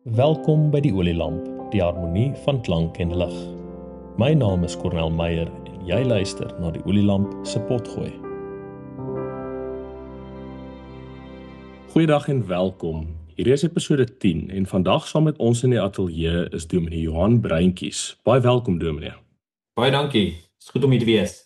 Welkom by die Olielamp, die harmonie van klank en lig. My naam is Cornel Meyer en jy luister na die Olielamp se potgooi. Goeiedag en welkom. Hierdie is episode 10 en vandag saam met ons in die ateljee is Dominee Johan Breintjies. Baie welkom Dominee. Baie dankie. Is goed om hier te wees.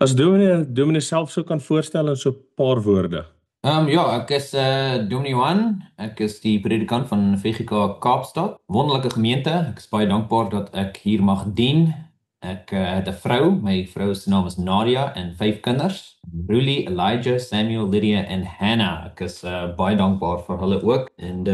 As Dominee self sou kan voorstel in so 'n paar woorde. Ek is Dominee Johan. Ek is die predikant van VGK Kaapstad. Wonderlike gemeente. Ek is baie dankbaar dat ek hier mag dien. Ek het 'n vrou. My vrou se naam is Nadia en 5 kinders. Rulie, Elijah, Samuel, Lydia en Hannah. Ek is baie dankbaar vir hulle ook. En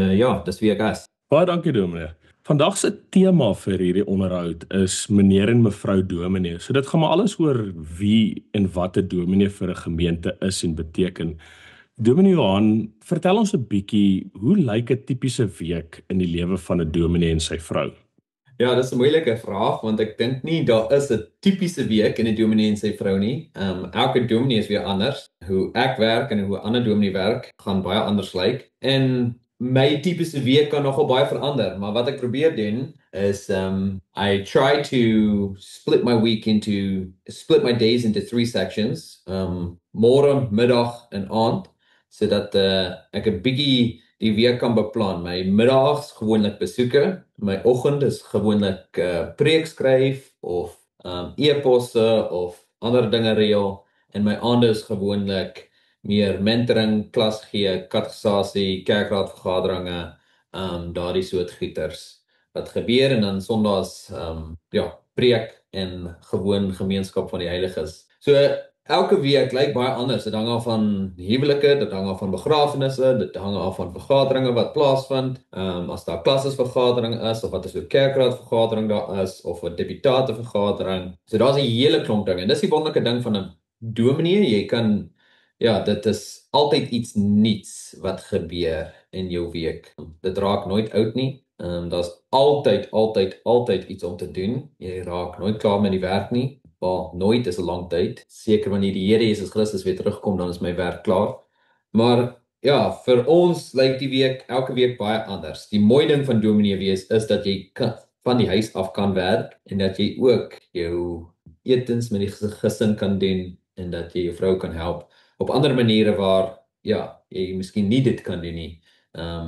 dis wie ek is. Baie dankie Dominee. Vandag se tema vir hierdie onderhoud is meneer en mevrou Dominee. So dit gaan maar alles oor wie en wat 'n dominee vir 'n gemeente is en beteken. Dominee Johan, vertel ons 'n bietjie, hoe lyk 'n tipiese week in die lewe van 'n dominee en sy vrou? Ja, dis 'n moeilike vraag want ek dink nie daar is 'n tipiese week in 'n dominee en sy vrou nie. Elke dominee is weer anders. Hoe ek werk en hoe 'n ander dominee werk, gaan baie anders lyk. En my tipiese week kan nogal baie verander, maar wat ek probeer doen is I try to split my days into 3 sections. Môre, middag en aand, sodat ek 'n bietjie die week kan beplan. My middags gewoonlik besoeke, my oggend is gewoonlik preek skryf of e-posse of ander dinge reël, en my aande is gewoonlik meer mentoring, klas gee, katekisasie, kerkraadvergaderinge, daardie soort goeters wat gebeur, en dan Sondags preek en gewoon gemeenskap van die heiliges. So elke week lyk baie anders. Dit hang af van huwelike, dit hang af van begrafnisse, dit hang af van vergaderinge wat plaasvind. As daar klasvergadering is, of wat is 'n kerkraadvergadering daar is, of 'n deputatevergadering. So daar's 'n hele klomp dinge. En dis die wonderlike ding van 'n dominee. Dit is altyd iets nuuts wat gebeur in jou week. Dit raak nooit oud nie. Daar's altyd iets om te doen. Jy raak nooit klaar met die werk nie. Nooit is 'n lang tyd. Seker wanneer die Here Jesus Christus weer terugkom, dan is my werk klaar. Maar ja, vir ons lyk die week elke week baie anders. Die mooi ding van dominee wees is dat jy van die huis af kan werk, en dat jy ook jou etens met die gesin kan doen, en dat jy jou vrou kan help op ander maniere waar jy miskien nie dit kan doen nie,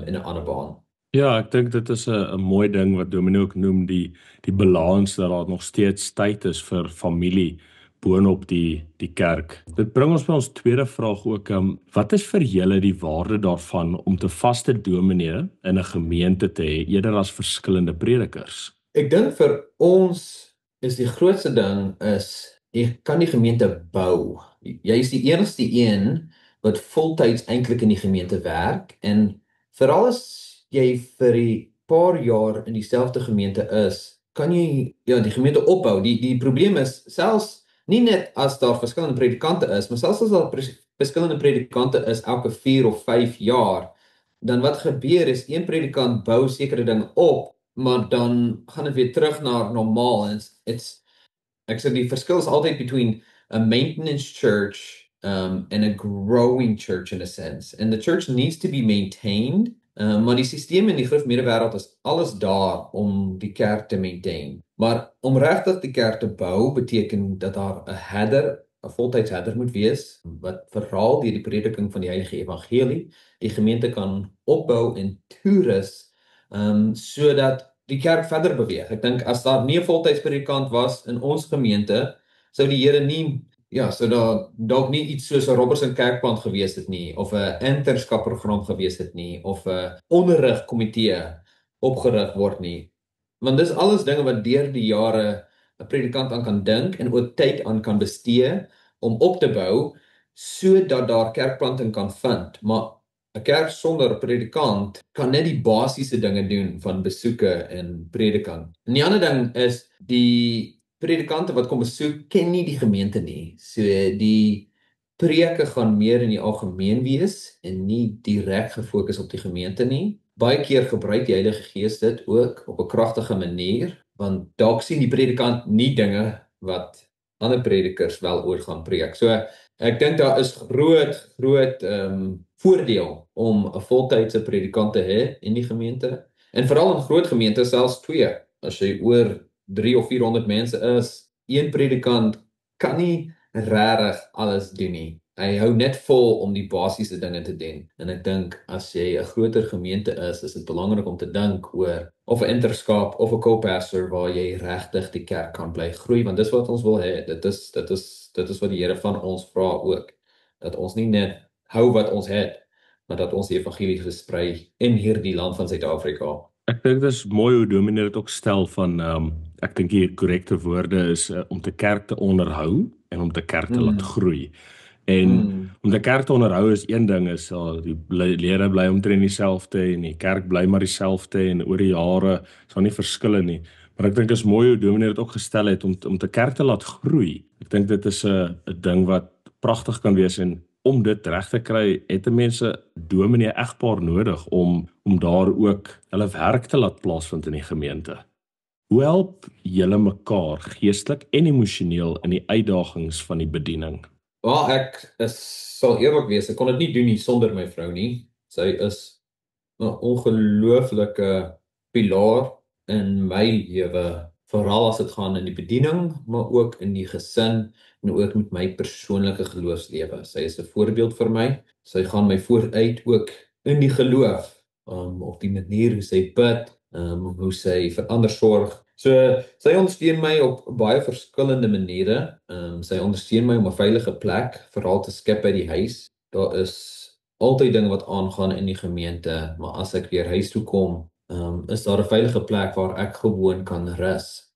in 'n ander baan. Ja, ek dink dit is 'n mooi ding wat Dominee ook noem, die balans, dat daar nog steeds tyd is vir familie boonop die kerk. Dit bring ons by ons tweede vraag ook, wat is vir julle die waarde daarvan om te vaste dominee in 'n gemeente te hê, eerder as verskillende predikers? Ek dink vir ons is die grootste ding jy kan die gemeente bou. Jy is die enigste een wat voltyds eintlik in die gemeente werk, en veral as jy vir 'n paar jaar in dieselfde gemeente is, kan jy die gemeente opbou. Die probleem is, selfs nie net as daar verskillende predikante is, maar selfs as daar verskillende predikante is elke 4 of 5 jaar, dan wat gebeur is, een predikant bou sekere dinge op, maar dan gaan dit weer terug na normaal. En ek sê die verskil is altyd between a maintenance church and a growing church in a sense. And the church needs to be maintained. Maar die systeem in die Griffmede-wêreld is alles daar om die kerk te maintain. Maar om regtig die kerk te bou, beteken dat daar 'n voltyds herder moet wees, wat verhaal deur die prediking van die Heilige Evangelie, die gemeente kan opbou en toerus, sodat die kerk verder beweeg. Ek dink as daar nie 'n voltyds predikant was in ons gemeente, sou die Here nie sou daar dalk nie iets soos 'n Robertson kerkplant gewees het nie, of 'n internskapprogram gewees het nie, of 'n onderrigkomitee opgerig word nie. Want dis alles dinge wat deur die jare 'n predikant aan kan dink en ook tyd aan kan bestee om op te bou, sodat daar kerkplanting kan vind. Maar 'n kerk sonder 'n predikant kan net die basiese dinge doen van besoeke en prediking. En die ander ding is, die predikante wat kom besoek, ken nie die gemeente nie. So die preke gaan meer in die algemeen wees en nie direk gefokus op die gemeente nie. Baie keer gebruik die Heilige Gees dit ook op 'n kragtige manier, want dalk sien die predikant nie dinge wat ander predikers wel oor gaan preek. So ek dink daar is groot voordeel om 'n voltydse predikant te hê in die gemeente. En veral in groot gemeentes selfs twee. As jy oor 3 of 400 mense is, een predikant kan nie regtig alles doen nie. Hy hou net vol om die basiese dinge te doen. En ek dink as jy 'n groter gemeente is dit belangrik om te dink oor of 'n interskap of 'n co-pastor waar jy regtig die kerk kan bly groei, want dis wat ons wil hê. Dit is wat die Here van ons vra ook. Dat ons nie net hou wat ons het, maar dat ons die evangelie versprei in hierdie land van Suid-Afrika. Ek dink dit is mooi hoe Dominee dit ook stel van ek dink die korrekte woorde is om te kerk te onderhou en om te kerk te laat groei. En om die kerk te onderhou is een ding, is die lede bly omtrent dieselfde en die kerk bly maar dieselfde en oor die jare is daar nie verskille nie. Maar ek dink is mooi hoe Dominee dit ook gestel het om die kerk te laat groei. Ek dink dit is 'n ding wat pragtig kan wees en om dit reg te kry, het mense dominee egpaar nodig om daar ook hulle werk te laat plaasvind in die gemeente. Hoe help julle mekaar geestelik en emosioneel in die uitdagings van die bediening? Wel, sal eerlik wees, ek kon dit nie doen nie sonder my vrou nie. Sy is 'n ongelooflike pilaar in my lewe, veral as dit gaan in die bediening, maar ook in die gesin en ook met my persoonlike geloofslewe. Sy is 'n voorbeeld vir my. Sy gaan my vooruit ook in die geloof, op die manier hoe sy bid, hoe sy vir ander sorg. So sy ondersteun my op baie verskillende maniere. Sy ondersteun my om 'n veilige plek veral te skep by die huis. Daar is altyd dinge wat aangaan in die gemeente, maar as ek weer huis toe kom, is daar 'n veilige plek waar ek gewoon kan rus.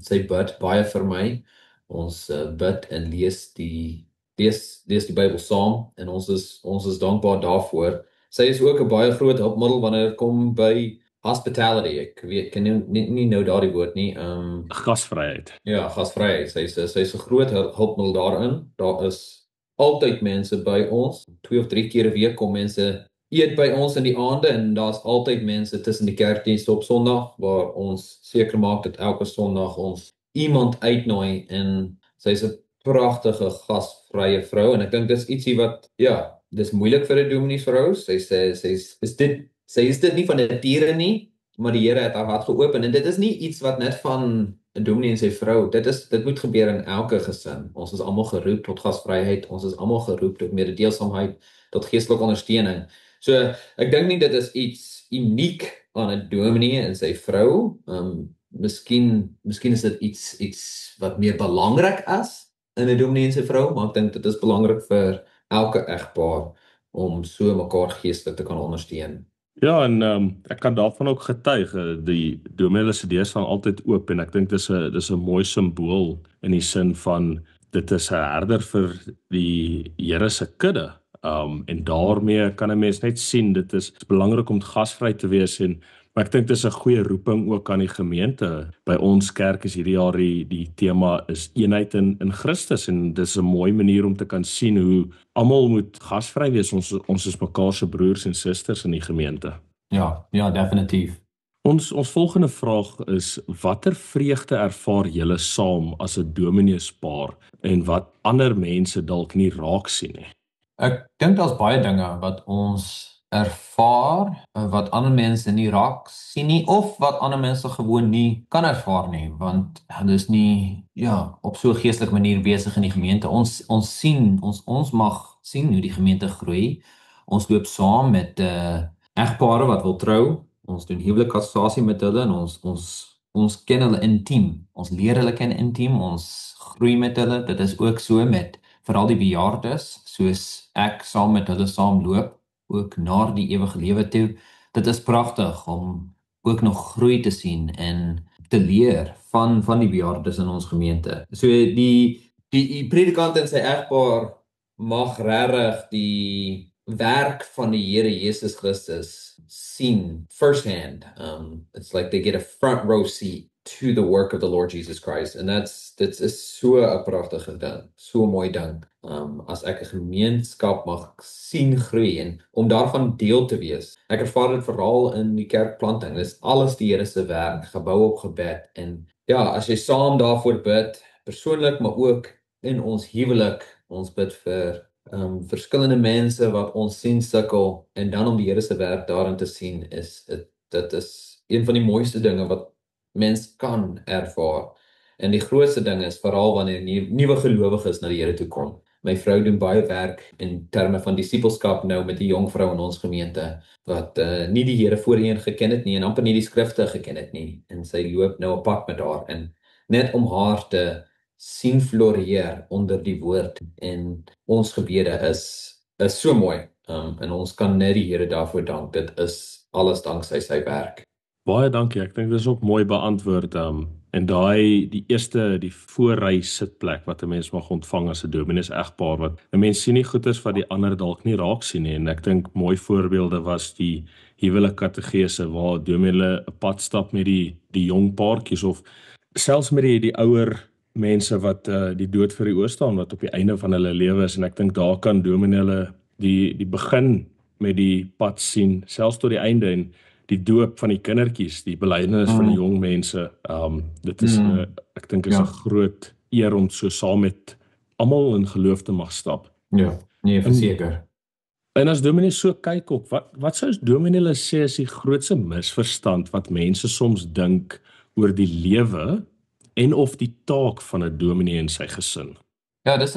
Sy bid baie vir my. Ons bid en lees die Bybel saam en ons is dankbaar daarvoor. Sy is ook 'n baie groot hulpmiddel wanneer dit kom by hospitality. Ek weet ken nie nou daardie woord nie. Gasvryheid. Ja, gasvryheid. Sy's 'n groot hulpmiddel daarin. Daar is altyd mense by ons. 2 of 3 keer 'n week kom mense eet by ons in die aande en daar's altyd mense tussen die kerkdienste op Sondag waar ons seker maak dat elke Sondag ons iemand uitnooi en sy's 'n pragtige gasvrye vrou en ek dink dis ietsie wat dis moeilik vir 'n domineesvrou. Sy is dit nie van nature nie, maar die Here het haar hart geopen en dit is nie iets wat net van 'n dominee en sy vrou, dit moet gebeur in elke gesin. Ons is almal geroep tot gasvryheid, ons is almal geroep tot mededeelsaamheid, tot geestelike ondersteuning. So ek dink nie dit is iets uniek aan 'n dominee en sy vrou. Miskien is dit iets wat meer belangrik is in 'n dominee en sy vrou, maar ek dink dit is belangrik vir elke egpaar om so mekaar geestelik te kan ondersteun. Ja, en ek kan daarvan ook getuig. Die dominee se deur staan altyd oop en ek dink dis 'n mooi simbool in die sin van dit is 'n herder vir die Here se kudde. En daarmee kan 'n mens net sien dit is belangrik om gasvry te wees maar ek dink dis 'n goeie roeping ook aan die gemeente. By ons kerk is hierdie jaar die tema is eenheid in Christus en dis 'n mooi manier om te kan sien hoe almal moet gasvry wees. Ons is mekaar se broers en susters in die gemeente. Ja, definitief. Ons volgende vraag is watter vreugde ervaar julle saam as 'n domineespaar en wat ander mense dalk nie raak sien nie? Ek dink daar's baie dinge wat ons ervaar wat ander mense nie raak sien nie of wat ander mense gewoon nie kan ervaar nie, want hulle is nie op so 'n geestelike manier besig in die gemeente. Ons mag sien hoe die gemeente groei. Ons loop saam met egpare wat wil trou. Ons doen huwelikassasie met hulle en ons ken hulle intiem. Ons leer hulle ken intiem. Ons groei met hulle. Dit is ook so met veral die bejaardes, soos ek saam met hulle saamloop, ook na die ewige lewe toe. Dit is pragtig om ook nog groei te sien en te leer van die bejaardes in ons gemeente. So die predikant en sy egpaar mag regtig die werk van die Here Jesus Christus sien firsthand. It's like they get a front row seat to the work of the Lord Jesus Christ. And dit is so 'n pragtige ding, so 'n mooi ding. As ek 'n gemeenskap mag sien groei en om daarvan deel te wees. Ek ervaar dit veral in die kerkplanting. Dis alles die Here se werk, gebou op gebed. En as jy saam daarvoor bid, persoonlik maar ook in ons huwelik, ons bid vir verskillende mense wat ons sien sukkel en dan om die Here se werk daarin te sien dit is een van die mooiste dinge wat mens kan ervaar. En die grootste ding is veral wanneer nuwe gelowiges na die Here toe kom. My vrou doen baie werk in terme van disippelskap nou met die jong vrou in ons gemeente wat nie die Here voorheen geken het nie en amper nie die skrifte geken het nie. En sy loop nou op pad met haar en net om haar te sien floreer onder die woord en ons gebede is so mooi. En ons kan net die Here daarvoor dank. Dit is alles danksy sy werk. Baie dankie. Ek dink dis ook mooi beantwoord. En die die voorry sitplek wat 'n mens mag ontvang as 'n dominees egpaar wat 'n mens sien nie goeders wat die ander dalk nie raak sien nie. En ek dink mooi voorbeelde was die huwelik kategese waar dominee 'n pad stap met die jong paartjies of selfs met die ouer mense wat die dood vir die oë staan wat op die einde van hulle lewe is. En ek dink daar kan dominee hulle die begin met die pad sien selfs tot die einde en die doop van die kindertjies, die belydenis van die jong mense. Dit is ek dink is 'n groot eer om so saam met almal in geloof te mag stap. Ja, nee, verseker. En as dominee so kyk ook, wat sou dominee hulle sê is die grootste misverstand wat mense soms dink oor die lewe en of die taak van 'n dominee in sy gesin? Ja, dis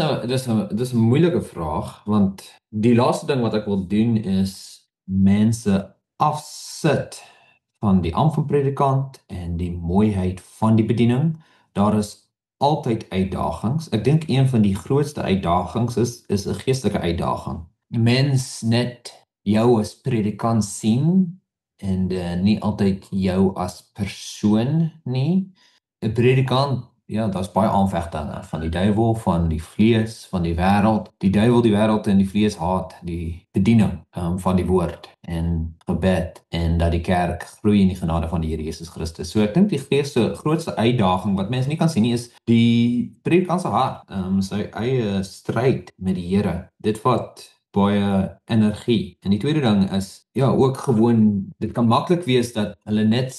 'n moeilike vraag want die laaste ding wat ek wil doen is mense afsit van die ampt van predikant en die mooiheid van die bediening. Daar is altyd uitdagings. Ek dink een van die grootste uitdagings is 'n geestelike uitdaging. Mens net jou as predikant sien en nie altyd jou as persoon nie. 'n Predikant, ja, daar's baie aanvegtinge van die duiwel, van die vlees, van die wêreld. Die duiwel, die wêreld en die vlees haat die bediening van die woord en gebed en dat die kerk groei in die genade van die Here Jesus Christus. So ek dink die grootste uitdaging wat mense nie kan sien nie is die predikant se hart, sy eie stryd met die Here. Dit vat baie energie. En die tweede ding is ja, ook gewoon dit kan maklik wees dat hulle net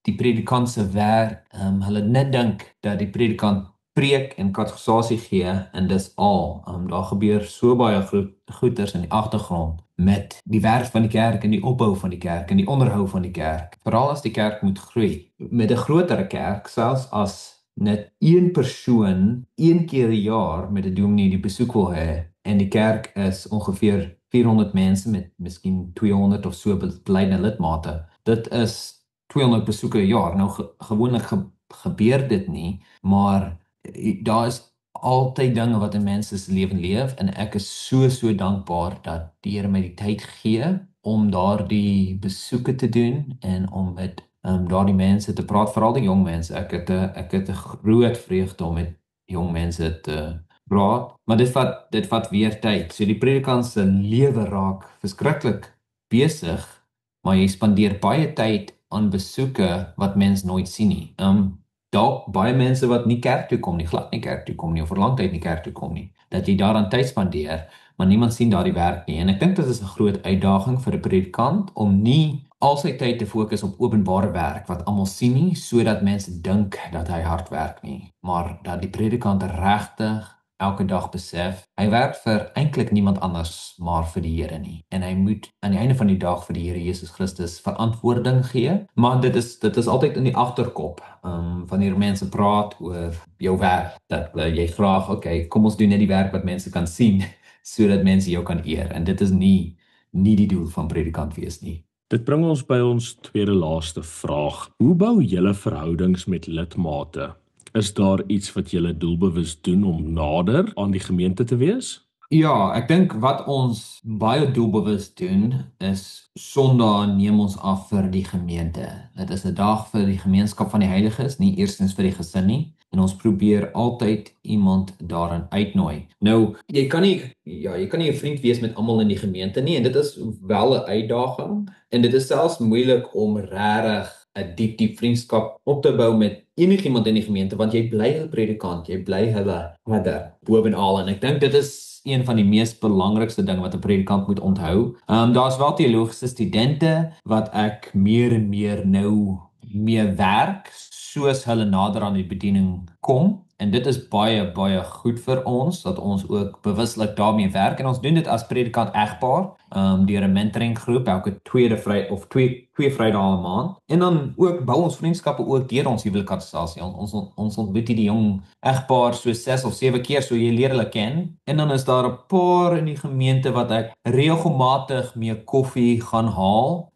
die predikant se werk, hulle net dink dat die predikant preek en kategosasie gee en dis al. Daar gebeur so baie goeters in die agtergrond met die werk van die kerk en die opbou van die kerk en die onderhou van die kerk. Veral as die kerk moet groei. Met 'n groter kerk, selfs as net een persoon een keer 'n jaar met 'n dominee die besoek wil hê en die kerk is ongeveer 400 mense met miskien 200 of so belydende lidmate. Dit is 200 besoeke 'n jaar. Nou gewoonlik gebeur dit nie, maar daar is altyd dinge wat 'n mens se lewe leef en ek is so dankbaar dat die Here my die tyd gee om daardie besoeke te doen en om met daardie mense te praat, veral die jong mense. Ek het 'n groot vreugde om met jong mense te praat, maar dit vat weer tyd. So die predikant se lewe raak verskriklik besig, maar jy spandeer baie tyd aan besoeke wat mens nooit sien nie. Dalk baie mense wat nie kerk toe kom nie, glad nie kerk toe kom nie, of vir lang tyd nie kerk toe kom nie, dat jy daaraan tyd spandeer, maar niemand sien daardie werk nie. En ek dink dit is 'n groot uitdaging vir 'n predikant om nie al sy tyd te fokus op openbare werk wat almal sien nie, sodat mense dink dat hy hard werk nie, maar dat die predikant regtig elke dag besef, hy werk vir eintlik niemand anders maar vir die Here nie. En hy moet aan die einde van die dag vir die Here Jesus Christus verantwoording gee. Maar dit is altyd in die agterkop. Wanneer mense praat oor jou werk, dat jy graag, okay, kom ons doen net die werk wat mense kan sien, sodat mense jou kan eer. En dit is nie die doel van predikant wees nie. Dit bring ons by ons tweede laaste vraag. Hoe bou julle verhoudings met lidmate? Is daar iets wat julle doelbewus doen om nader aan die gemeente te wees? Ja, ek dink wat ons baie doelbewus doen is Sondag neem ons af vir die gemeente. Dit is 'n dag vir die gemeenskap van die heiliges, nie eerstens vir die gesin nie. En ons probeer altyd iemand daarin uitnooi. Nou, jy kan nie 'n vriend wees met almal in die gemeente nie en dit is wel 'n uitdaging en dit is selfs moeilik om regtig 'n diep vriendskap op te bou met enigiemand in die gemeente want jy bly 'n predikant, jy bly hulle herder bovenal en ek dink dit is een van die mees belangrikste dinge wat 'n predikant moet onthou. Daar's wel teologiese studente wat ek meer en meer nou mee werk soos hulle nader aan die bediening kom. En dit is baie goed vir ons, dat ons ook bewuslik daarmee werk. En ons doen dit as predikant egpaar, deur 'n mentoring groep, elke twee Vrydae 'n maand. En dan ook bou ons vriendskappe ook deur ons huwelikadministrasie. Ons ontmoet die jong egpaar so 6 of 7 keer, so jy leer hulle ken. En dan is daar 'n paar in die gemeente wat ek regelmatig mee koffie gaan haal,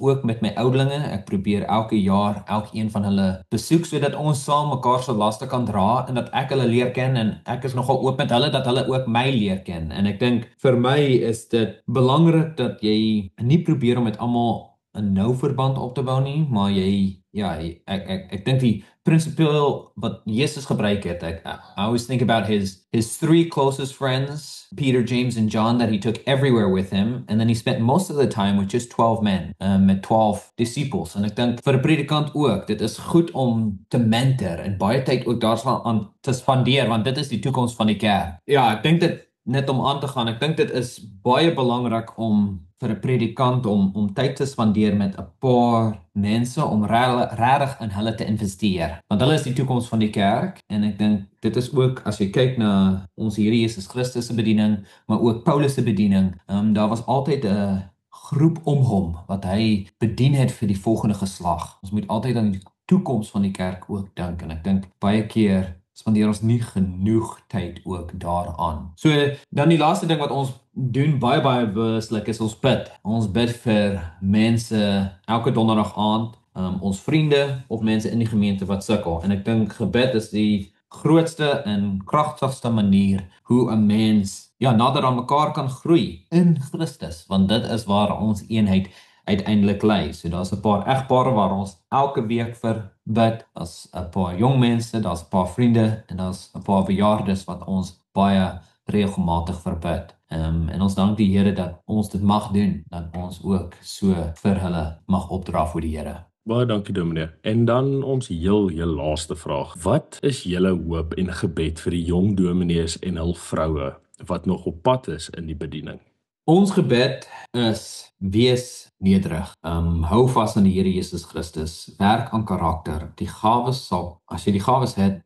ook met my ouderlinge. Ek probeer elke jaar elkeen van hulle besoek, sodat ons saam mekaar se laste kan dra en dat ek hulle leer ken, en ek is nogal oop met hulle dat hulle ook my leer ken. En ek dink vir my is dit belangrik dat jy nie probeer om met almal 'n nou verband op te bou nie, maar ek dink die principle wat Jesus gebruik het, I always think about his 3 closest friends, Peter, James and John, that he took everywhere with him, and then he spent most of the time with just 12 men, met 12 disciples. En ek dink vir 'n predikant ook, dit is goed om te mentor en baie tyd ook daaraan te spandeer, want dit is die toekoms van die kerk. Ja, ek dink dit net om aan te gaan, ek dink dit is baie belangrik om vir 'n predikant om tyd te spandeer met 'n paar mense, om regtig in hulle te investeer. Want hulle is die toekoms van die kerk, en ek dink dit is ook, as jy kyk na ons Here Jesus Christus se bediening, maar ook Paulus se bediening, daar was altyd 'n groep om hom, wat hy bedien het vir die volgende geslag. Ons moet altyd aan die toekoms van die kerk ook dink, en ek dink baie keer spandeer ons nie genoeg tyd ook daaraan. So, dan die laaste ding wat ons doen baie bewuslik is ons bid. Ons bid vir mense elke donderdag aand, ons vriende of mense in die gemeente wat sukkel. En ek dink gebed is die grootste en kragtigste manier hoe 'n mens nader aan mekaar kan groei in Christus, want dit is waar ons eenheid uiteindelik lê. So daar's 'n paar egpare waar ons elke week vir bid, daar's 'n paar jong mense, daar's 'n paar vriende en daar's 'n paar bejaardes wat ons baie regelmatig vir bid. En ons dank die Here dat ons dit mag doen, dat ons ook so vir hulle mag opdra voor die Here. Baie dankie Dominee. En dan ons heel laaste vraag. Wat is julle hoop en gebed vir die jong dominees en hul vroue wat nog op pad is in die bediening? Ons gebed is: wees nederig. Hou vas aan die Here Jesus Christus. Werk aan karakter. Die gawes sal, as jy die gawes het,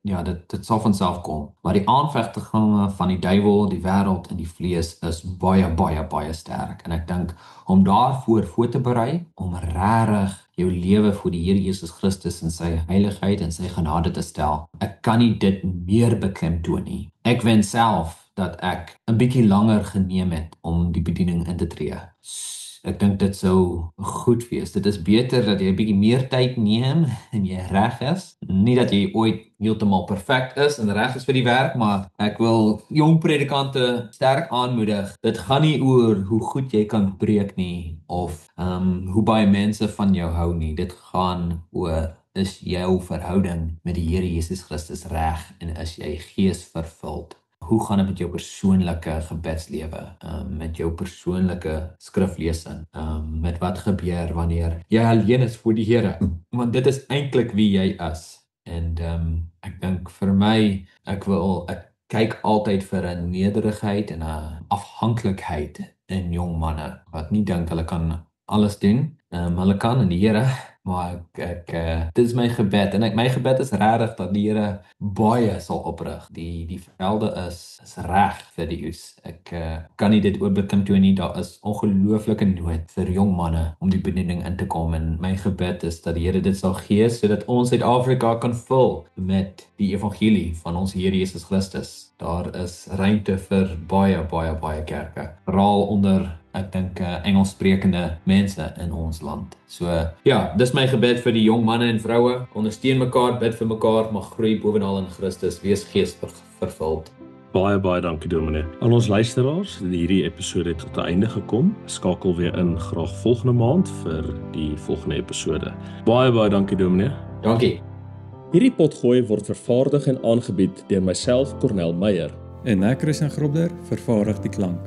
dit sal van self kom. Maar die aanvegtinge van die duiwel, die wêreld en die vlees is baie sterk. En ek dink om daarvoor voor te berei, om regtig jou lewe voor die Here Jesus Christus en sy heiligheid en sy genade te stel. Ek kan nie dit meer beklemtoon nie. Ek wens self dat ek 'n bietjie langer geneem het om die bediening in te tree. Ek dink dit sou goed wees. Dit is beter dat jy 'n bietjie meer tyd neem en jy reg is. Nie dat jy ooit heeltemal perfek is en reg is vir die werk, maar ek wil jong predikante sterk aanmoedig. Dit gaan nie oor hoe goed jy kan preek nie, of hoe baie mense van jou hou nie. Dit gaan oor, is jou verhouding met die Here Jesus Christus reg, en is jy geesvervuld? Hoe gaan dit met jou persoonlike gebedslewe, met jou persoonlike skriflesing, met wat gebeur wanneer jy alleen is voor die Here? Want dit is eintlik wie jy is. En ek dink vir my, ek kyk altyd vir 'n nederigheid en 'n afhanklikheid in jong manne wat nie dink hulle kan alles doen. Hulle kan in die Here, maar dit is my gebed, en my gebed is regtig dat die Here baie sal oprig. Die velde is reg vir die oes. Ek kan nie dit oorbeklemtoon nie. Daar is ongelooflike nood vir jong manne om die bediening in te kom, en my gebed is dat die Here dit sal gee, sodat ons Suid-Afrika kan vul met die evangelie van ons Here Jesus Christus. Daar is ruimte vir baie kerke, veral onder, ek dink, Engelssprekende mense in ons land. So dis my gebed vir die jong manne en vroue. Ondersteun mekaar, bid vir mekaar, mag groei bovenal in Christus, wees geesvervuld. Baie dankie Dominee. Aan ons luisteraars, hierdie episode het tot 'n einde gekom. Skakel weer in graag volgende maand vir die volgende episode. Baie dankie Dominee. Dankie. Hierdie potgooi word vervaardig en aangebied deur myself, Cornel Meyer. En ek, Christian Grobler, vervaardig die klank.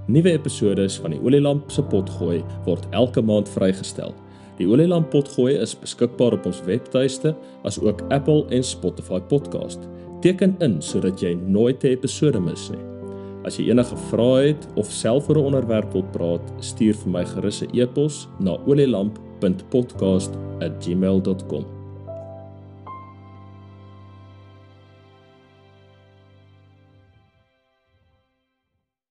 Nuwe episodes van die Olielamp se potgooi word elke maand vrygestel. Die Olielamp potgooi is beskikbaar op ons webtuiste, as ook Apple en Spotify podcast. Teken in sodat jy nooit 'n episode mis nie. As jy enige vrae het of self oor 'n onderwerp wil praat, stuur vir my gerus 'n e-pos na olielamp.podcast@gmail.com.